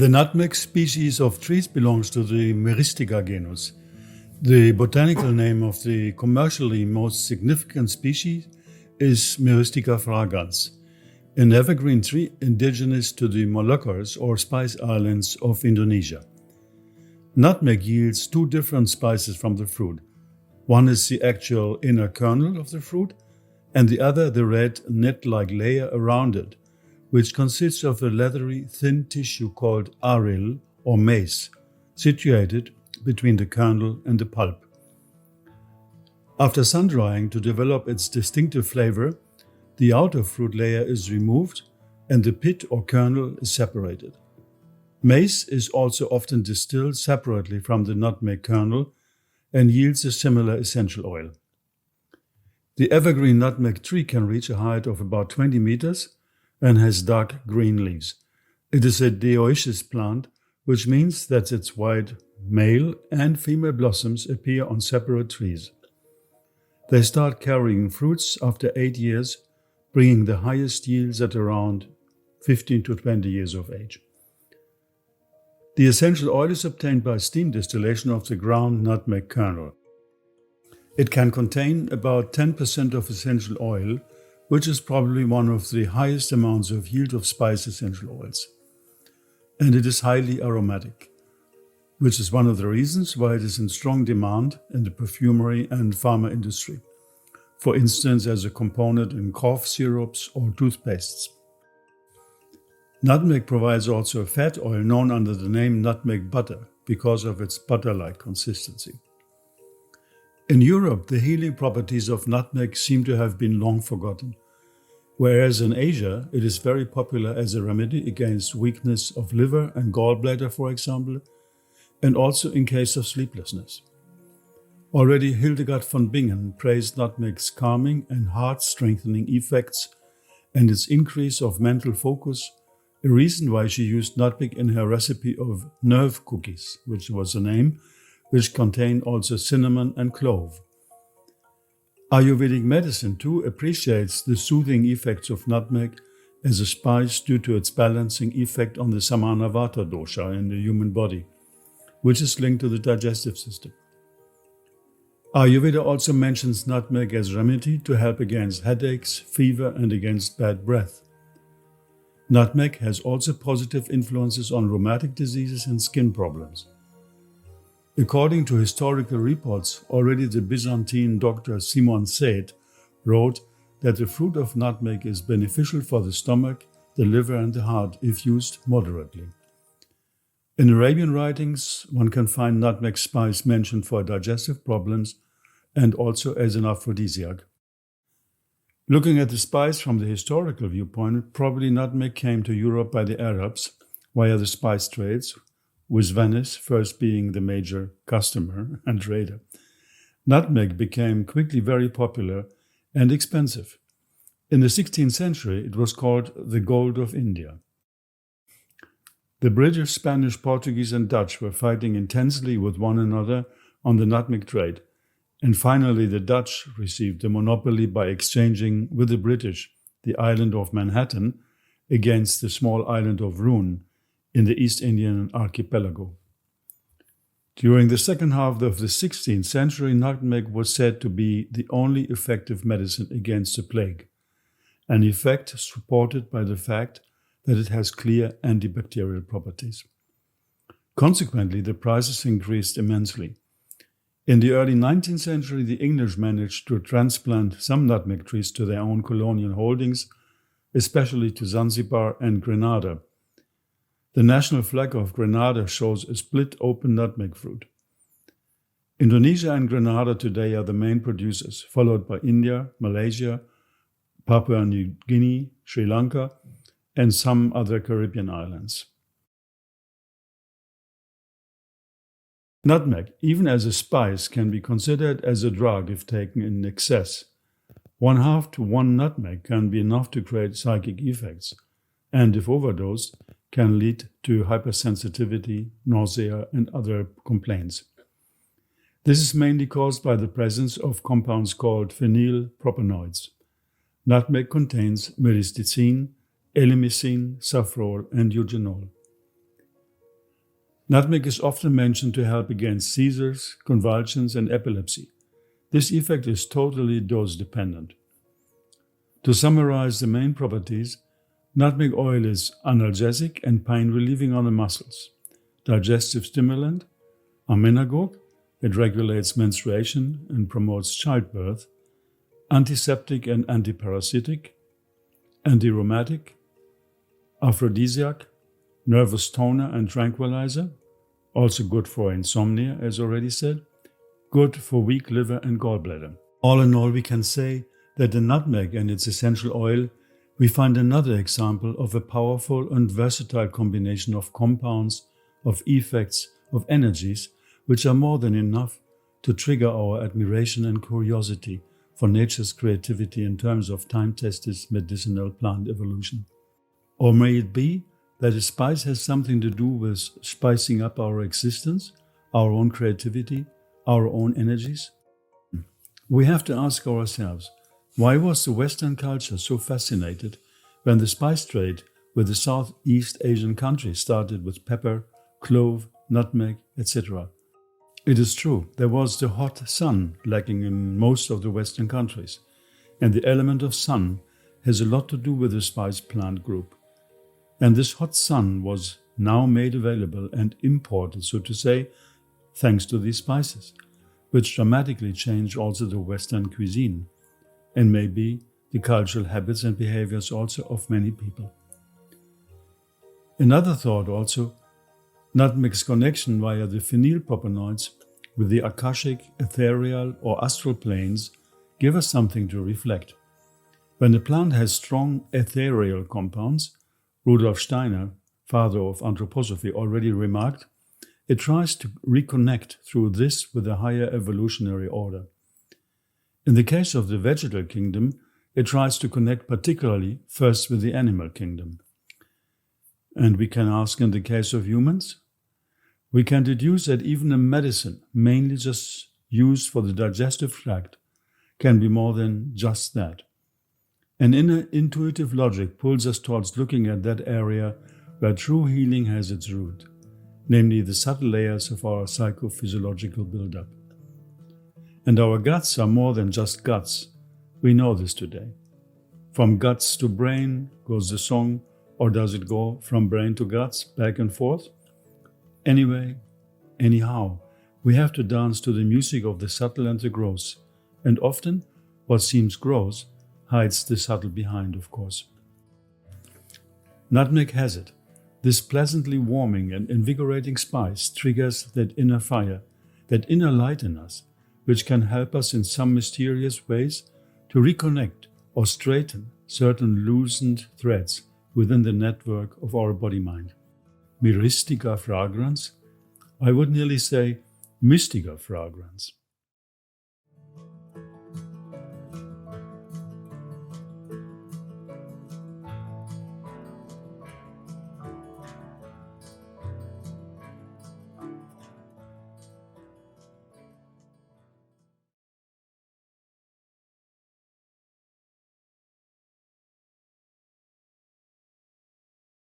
The nutmeg species of trees belongs to the Myristica genus. The botanical name of the commercially most significant species is Myristica fragrans, an evergreen tree indigenous to the Moluccas or Spice Islands of Indonesia. Nutmeg yields two different spices from the fruit. One is the actual inner kernel of the fruit, and the other the red net-like layer around it, which consists of a leathery, thin tissue called aril or mace, situated between the kernel and the pulp. After sun-drying to develop its distinctive flavor, the outer fruit layer is removed and the pit or kernel is separated. Mace is also often distilled separately from the nutmeg kernel and yields a similar essential oil. The evergreen nutmeg tree can reach a height of about 20 meters and has dark green leaves. It is a dioecious plant, which means that its white male and female blossoms appear on separate trees. They start carrying fruits after 8 years, bringing the highest yields at around 15 to 20 years of age. The essential oil is obtained by steam distillation of the ground nutmeg kernel. It can contain about 10% of essential oil, which is probably one of the highest amounts of yield of spice essential oils. And it is highly aromatic, which is one of the reasons why it is in strong demand in the perfumery and pharma industry, for instance as a component in cough syrups or toothpastes. Nutmeg provides also a fat oil known under the name nutmeg butter because of its butter-like consistency. In Europe, the healing properties of nutmeg seem to have been long forgotten, whereas in Asia it is very popular as a remedy against weakness of liver and gallbladder, for example, and also in case of sleeplessness. Already Hildegard von Bingen praised nutmeg's calming and heart-strengthening effects and its increase of mental focus, a reason why she used nutmeg in her recipe of nerve cookies, which was the name, which contain also cinnamon and clove. Ayurvedic medicine too appreciates the soothing effects of nutmeg as a spice due to its balancing effect on the samana vata dosha in the human body, which is linked to the digestive system. Ayurveda also mentions nutmeg as remedy to help against headaches, fever, and against bad breath. Nutmeg has also positive influences on rheumatic diseases and skin problems. According to historical reports, already the Byzantine doctor Simon Said wrote that the fruit of nutmeg is beneficial for the stomach, the liver, and the heart if used moderately. In Arabian writings, one can find nutmeg spice mentioned for digestive problems and also as an aphrodisiac. Looking at the spice from the historical viewpoint, probably nutmeg came to Europe by the Arabs via the spice trades, with Venice first being the major customer and trader. Nutmeg became quickly very popular and expensive. In the 16th century, it was called the gold of India. The British, Spanish, Portuguese, and Dutch were fighting intensely with one another on the nutmeg trade, and finally the Dutch received the monopoly by exchanging with the British the island of Manhattan against the small island of Roon in the East Indian archipelago. During the second half of the 16th century, nutmeg was said to be the only effective medicine against the plague, an effect supported by the fact that it has clear antibacterial properties. Consequently, the prices increased immensely. In the early 19th century, the English managed to transplant some nutmeg trees to their own colonial holdings, especially to Zanzibar and Grenada. The national flag of Grenada shows a split-open nutmeg fruit. Indonesia and Grenada today are the main producers, followed by India, Malaysia, Papua New Guinea, Sri Lanka, and some other Caribbean islands. Nutmeg, even as a spice, can be considered as a drug if taken in excess. 1/2 to 1 nutmeg can be enough to create psychic effects, and if overdosed, can lead to hypersensitivity, nausea, and other complaints. This is mainly caused by the presence of compounds called phenylpropanoids. Nutmeg contains myristicin, elemicin, safrole, and eugenol. Nutmeg is often mentioned to help against seizures, convulsions, and epilepsy. This effect is totally dose-dependent. To summarize the main properties, nutmeg oil is analgesic and pain-relieving on the muscles, digestive stimulant, amenagogue, it regulates menstruation and promotes childbirth, antiseptic and antiparasitic, anti-rheumatic, aphrodisiac, nervous toner and tranquilizer, also good for insomnia, as already said, good for weak liver and gallbladder. All in all, we can say that in nutmeg and its essential oil, we find another example of a powerful and versatile combination of compounds, of effects, of energies, which are more than enough to trigger our admiration and curiosity for nature's creativity in terms of time-tested medicinal plant evolution. Or may it be that a spice has something to do with spicing up our existence, our own creativity, our own energies? We have to ask ourselves, why was the Western culture so fascinated when the spice trade with the Southeast Asian countries started with pepper, clove, nutmeg, etc.? It is true, there was the hot sun lacking in most of the Western countries, and the element of sun has a lot to do with the spice plant group. And this hot sun was now made available and imported, so to say, thanks to these spices, which dramatically changed also the Western cuisine, and maybe the cultural habits and behaviors also of many people. Another thought also, nutmeg's connection via the phenylpropanoids with the akashic, ethereal or astral planes give us something to reflect. When a plant has strong ethereal compounds, Rudolf Steiner, father of anthroposophy, already remarked, it tries to reconnect through this with a higher evolutionary order. In the case of the vegetal kingdom, it tries to connect particularly first with the animal kingdom. And we can ask in the case of humans, we can deduce that even a medicine, mainly just used for the digestive tract, can be more than just that. An inner intuitive logic pulls us towards looking at that area where true healing has its root, namely the subtle layers of our psychophysiological buildup. And our guts are more than just guts. We know this today. From guts to brain goes the song, or does it go from brain to guts, back and forth? Anyway, anyhow, we have to dance to the music of the subtle and the gross, and often what seems gross hides the subtle behind, of course. Nutmeg has it. This pleasantly warming and invigorating spice triggers that inner fire, that inner light in us, which can help us in some mysterious ways to reconnect or straighten certain loosened threads within the network of our body-mind. Myristica fragrans? I would nearly say mystica fragrans.